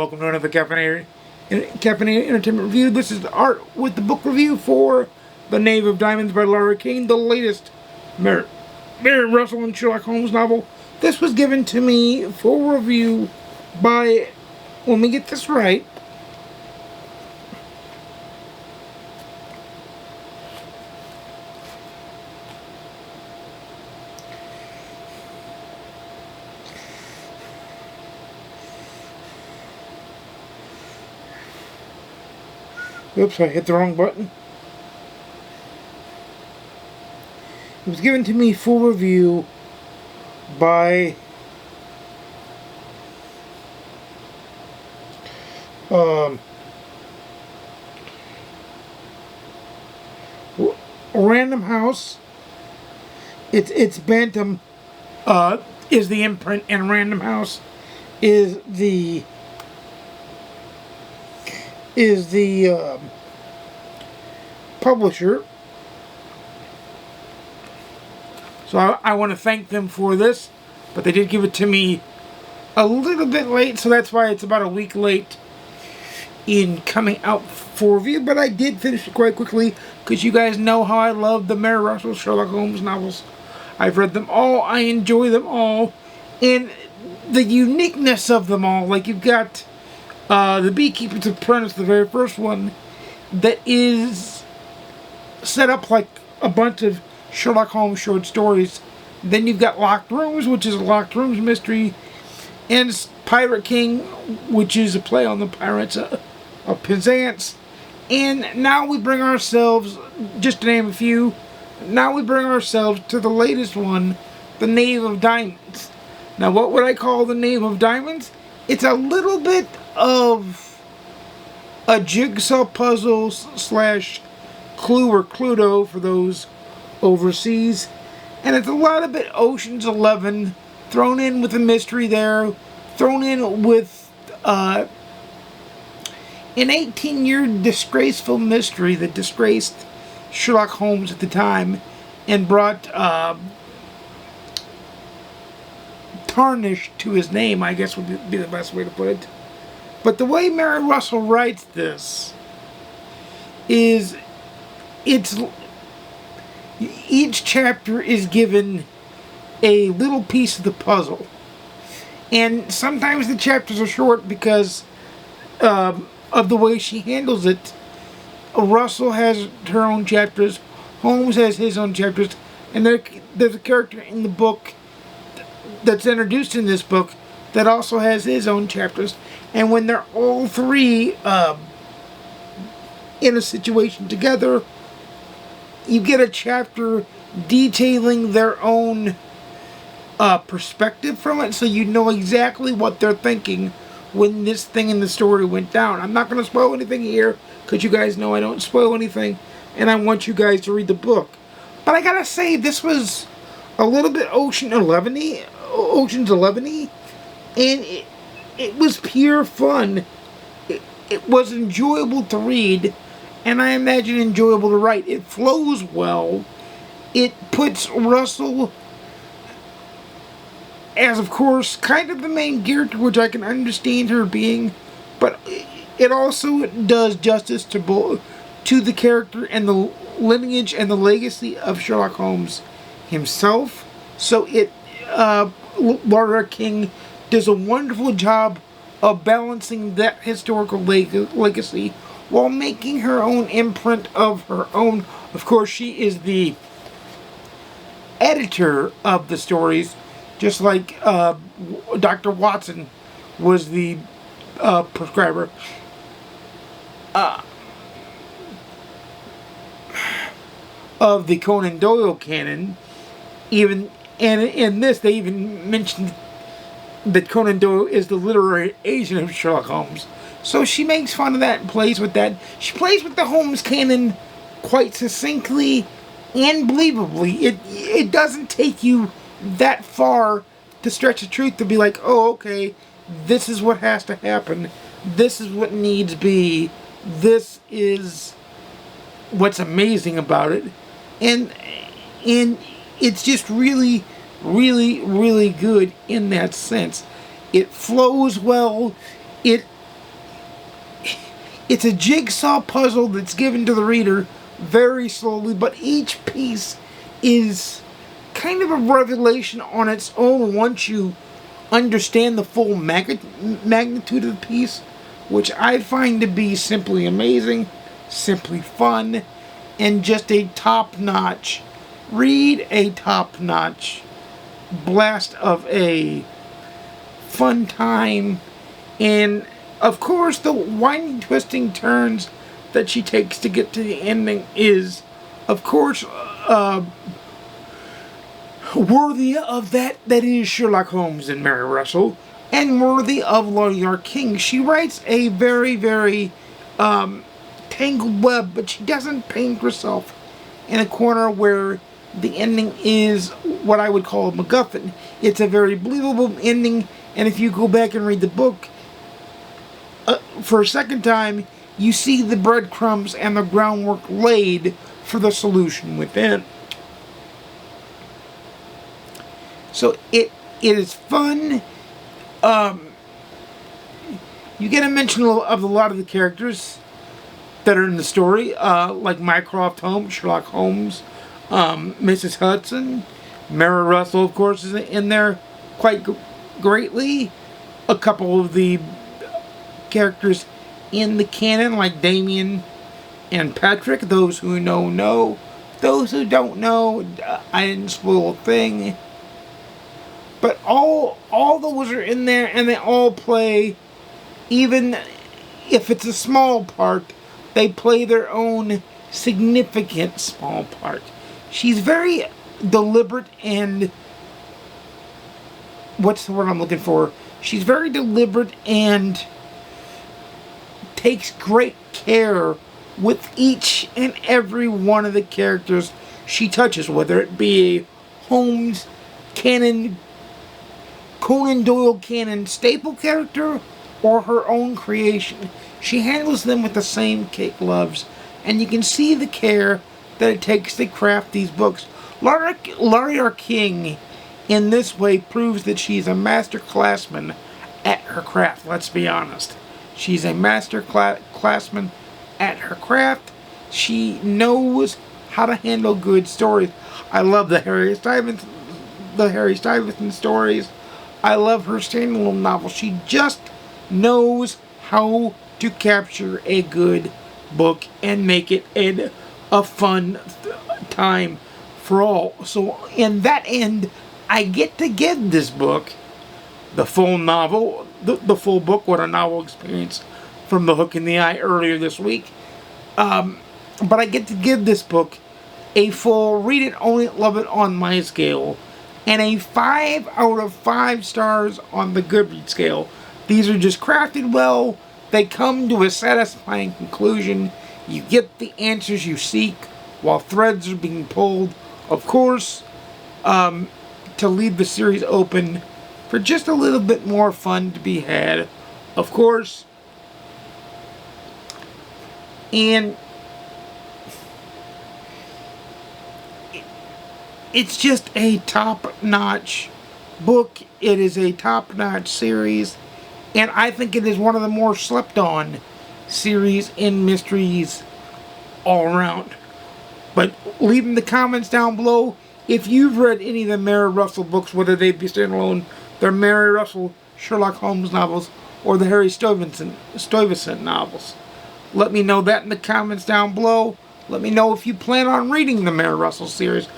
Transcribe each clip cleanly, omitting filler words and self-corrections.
welcome to another Caffeinated Entertainment Review. This is the art with the book review for The Knave of Diamonds by Laurie R King, the latest Mary Russell and Sherlock Holmes novel. This was given to me for review by, let me get this right, oops, I hit the wrong button. It was given to me for review by Random House. It's Bantam is the imprint, and Random House is the publisher. So I want to thank them for this, but they did give it to me a little bit late, so that's why it's about a week late in coming out for review. But I did finish it quite quickly, because you guys know how I love the Mary Russell Sherlock Holmes novels. I've read them all, I enjoy them all, and the uniqueness of them all. Like, you've got The Beekeeper's Apprentice, the very first one, that is set up like a bunch of Sherlock Holmes short stories. Then you've got Locked Rooms, which is a Locked Rooms mystery, and Pirate King, which is a play on the Pirates of Penzance. And now we bring ourselves, just to name a few, now we bring ourselves to the latest one, The Knave of Diamonds. Now, what would I call The Knave of Diamonds? It's a little bit of a jigsaw puzzle slash Clue or Cluedo for those overseas, and it's a lot of it Ocean's 11 thrown in with a mystery there, thrown in with an 18-year disgraceful mystery that disgraced Sherlock Holmes at the time and brought tarnish to his name, I guess would be the best way to put it. But the way Mary Russell writes this is, each chapter is given a little piece of the puzzle. And sometimes the chapters are short because of the way she handles it. Russell has her own chapters, Holmes has his own chapters, and there's a character in the book that's introduced in this book that also has his own chapters. And when they're all three in a situation together, you get a chapter detailing their own perspective from it, so you know exactly what they're thinking when this thing in the story went down. I'm not going to spoil anything here, because you guys know I don't spoil anything, and I want you guys to read the book. But I gotta say, this was a little bit Ocean's 11-y, and it was pure fun. It was enjoyable to read, and I imagine enjoyable to write. It flows well. It puts Russell as, of course, kind of the main character, which I can understand her being, but it also does justice to the character and the lineage and the legacy of Sherlock Holmes himself. So Laurie R King does a wonderful job of balancing that historical legacy while making her own imprint of her own. Of course, she is the editor of the stories, just like Dr. Watson was the prescriber. Of the Conan Doyle canon. And in this, they even mentioned that Conan Doyle is the literary agent of Sherlock Holmes. So she makes fun of that and plays with that. She plays with the Holmes canon quite succinctly and believably. It doesn't take you that far to stretch the truth to be like, oh, okay, this is what has to happen. This is what needs be. This is what's amazing about it. And it's just really, really, really good in that sense. It flows well. It It's a jigsaw puzzle that's given to the reader very slowly, but each piece is kind of a revelation on its own once you understand the full magnitude of the piece, which I find to be simply amazing, simply fun, and just a top-notch read, a top-notch blast of a fun time, and of course the winding, twisting turns that she takes to get to the ending is, of course, worthy of that is Sherlock Holmes and Mary Russell, and worthy of Laurie R King. She writes a very, very tangled web, but she doesn't paint herself in a corner where the ending is what I would call a MacGuffin. It's a very believable ending, and if you go back and read the book for a second time, you see the breadcrumbs and the groundwork laid for the solution within. So it is fun. You get a mention of a lot of the characters that are in the story, like Mycroft Holmes, Sherlock Holmes, Mrs. Hudson, Mary Russell, of course, is in there quite greatly. A couple of the characters in the canon, like Damien and Patrick. Those who know, know. Those who don't know, I didn't spoil a thing. But all those are in there, and they all play, even if it's a small part, they play their own significant small part. She's very deliberate and, what's the word I'm looking for? She's very deliberate and takes great care with each and every one of the characters she touches, whether it be Holmes canon, Conan Doyle canon staple character, or her own creation. She handles them with the same kid gloves, and you can see the care that it takes to craft these books. Laurie R King, in this way, proves that she's a master classman at her craft. Let's be honest. She's a master classman at her craft. She knows how to handle good stories. I love the Harry Stuyvesant stories. I love her standalone novel. She just knows how to capture a good book and make it a fun time for all. So in that end, I get to give this book the full novel, the full book, what a novel experience from The Hook in the Eye earlier this week. But I get to give this book a full read it, own it, love it on my scale, and a 5 out of 5 stars on the GoodReads scale. These are just crafted well. They come to a satisfying conclusion. You get the answers you seek while threads are being pulled. Of course, to leave the series open for just a little bit more fun to be had, of course. And it's just a top-notch book. It is a top-notch series. And I think it is one of the more slept-on series in mysteries all around. But leave in the comments down below if you've read any of the Mary Russell books, whether they be standalone, they're Mary Russell Sherlock Holmes novels, or the Harry Stuyvesant novels. Let me know that in the comments down below. Let me know if you plan on reading the Mary Russell series,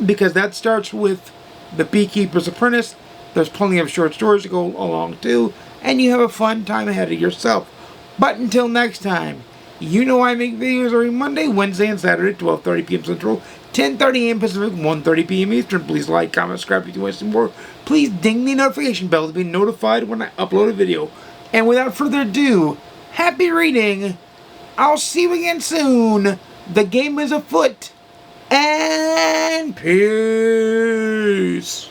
because that starts with The Beekeeper's Apprentice. There's plenty of short stories to go along too, and you have a fun time ahead of yourself. But until next time, you know I make videos every Monday, Wednesday, and Saturday, 12:30 p.m. Central, 10:30 a.m. Pacific, 1:30 p.m. Eastern. Please like, comment, subscribe if you want to see more. Please ding the notification bell to be notified when I upload a video. And without further ado, happy reading. I'll see you again soon. The game is afoot. And peace.